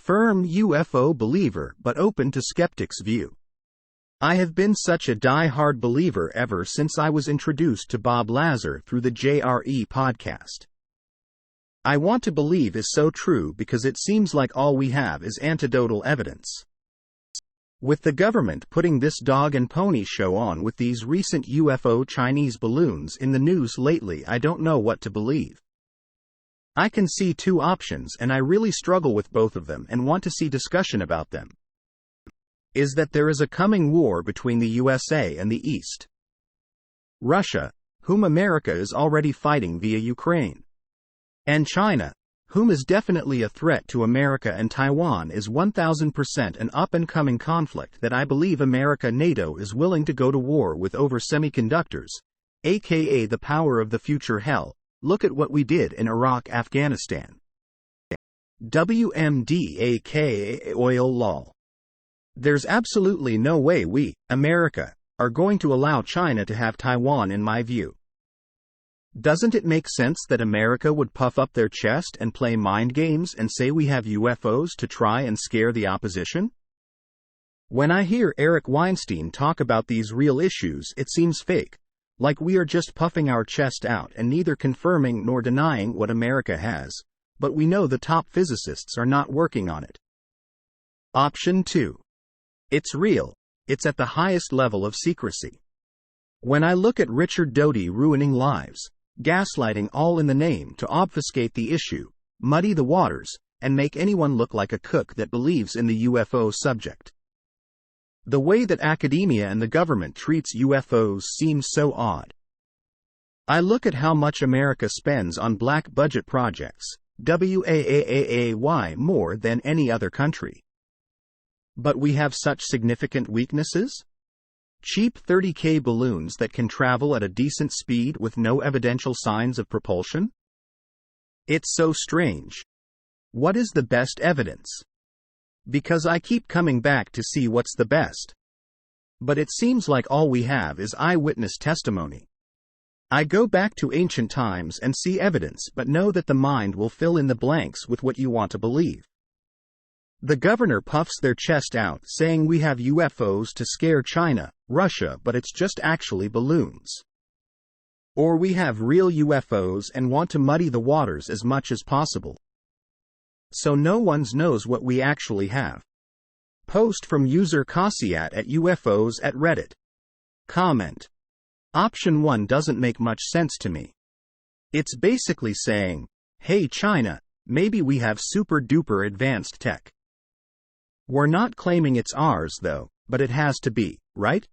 firm UFO believer but open to skeptics' view. I have been such a die-hard believer ever since I was introduced to Bob Lazar through the JRE podcast. I want to believe is so true because it seems like all we have is anecdotal evidence. With the government putting this dog and pony show on with these recent UFO Chinese balloons in the news lately, I don't know what to believe. I can see two options and I really struggle with both of them and want to see discussion about them. Is that there is a coming war between the USA and the East. Russia, whom America is already fighting via Ukraine. And China, whom is definitely a threat to America, and Taiwan is 1000% an up-and-coming conflict that I believe NATO is willing to go to war with over semiconductors, aka the power of the future. Hell, look at what we did in Iraq, Afghanistan. WMDAKA oil lol. There's absolutely no way we, America, are going to allow China to have Taiwan in my view. Doesn't it make sense that America would puff up their chest and play mind games and say we have UFOs to try and scare the opposition? When I hear Eric Weinstein talk about these real issues, it seems fake, like we are just puffing our chest out and neither confirming nor denying what America has, but we know the top physicists are not working on it. Option 2. It's real, it's at the highest level of secrecy. When I look at Richard Doty ruining lives, gaslighting all in the name to obfuscate the issue, muddy the waters, and make anyone look like a cook that believes in the UFO subject. The way that academia and the government treats UFOs seems so odd. I look at how much America spends on black budget projects, WAAAAY, more than any other country. But we have such significant weaknesses? Cheap 30K balloons that can travel at a decent speed with no evidential signs of propulsion? It's so strange. What is the best evidence? Because I keep coming back to see what's the best. But it seems like all we have is eyewitness testimony. I go back to ancient times and see evidence but know that the mind will fill in the blanks with what you want to believe. The governor puffs their chest out saying we have UFOs to scare China, Russia, but it's just actually balloons. Or we have real UFOs and want to muddy the waters as much as possible. So no one knows what we actually have. Post from user Kasiat at UFOs at Reddit. Comment. Option 1 doesn't make much sense to me. It's basically saying, hey China, maybe we have super duper advanced tech. We're not claiming it's ours though, but it has to be, right?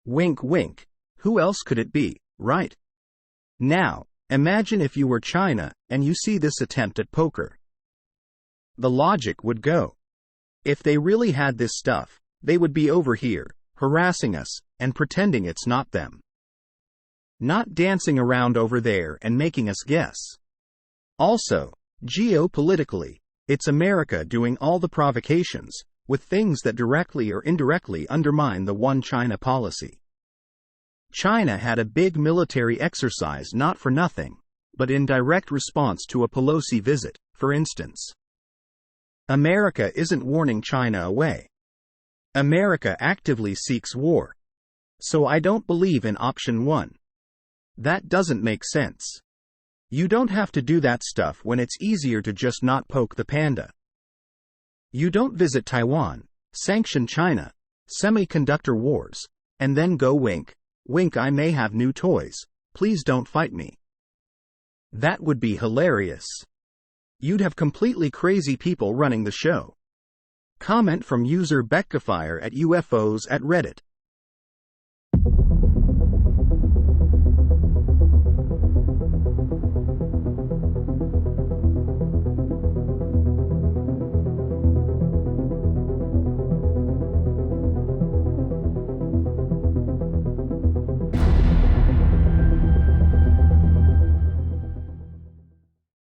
Wink wink. Who else could it be, right? Now, imagine if you were China, and you see this attempt at poker. The logic would go. If they really had this stuff, they would be over here, harassing us, and pretending it's not them. Not dancing around over there and making us guess. Also, geopolitically, it's America doing all the provocations, with things that directly or indirectly undermine the One China policy. China had a big military exercise not for nothing, but in direct response to a Pelosi visit, for instance. America isn't warning China away. America actively seeks war. So I don't believe in option 1. That doesn't make sense. You don't have to do that stuff when it's easier to just not poke the panda. You don't visit Taiwan, sanction China, semiconductor wars, and then go wink, wink, I may have new toys, please don't fight me. That would be hilarious. You'd have completely crazy people running the show. Comment from user Beckafire at UFOs at Reddit.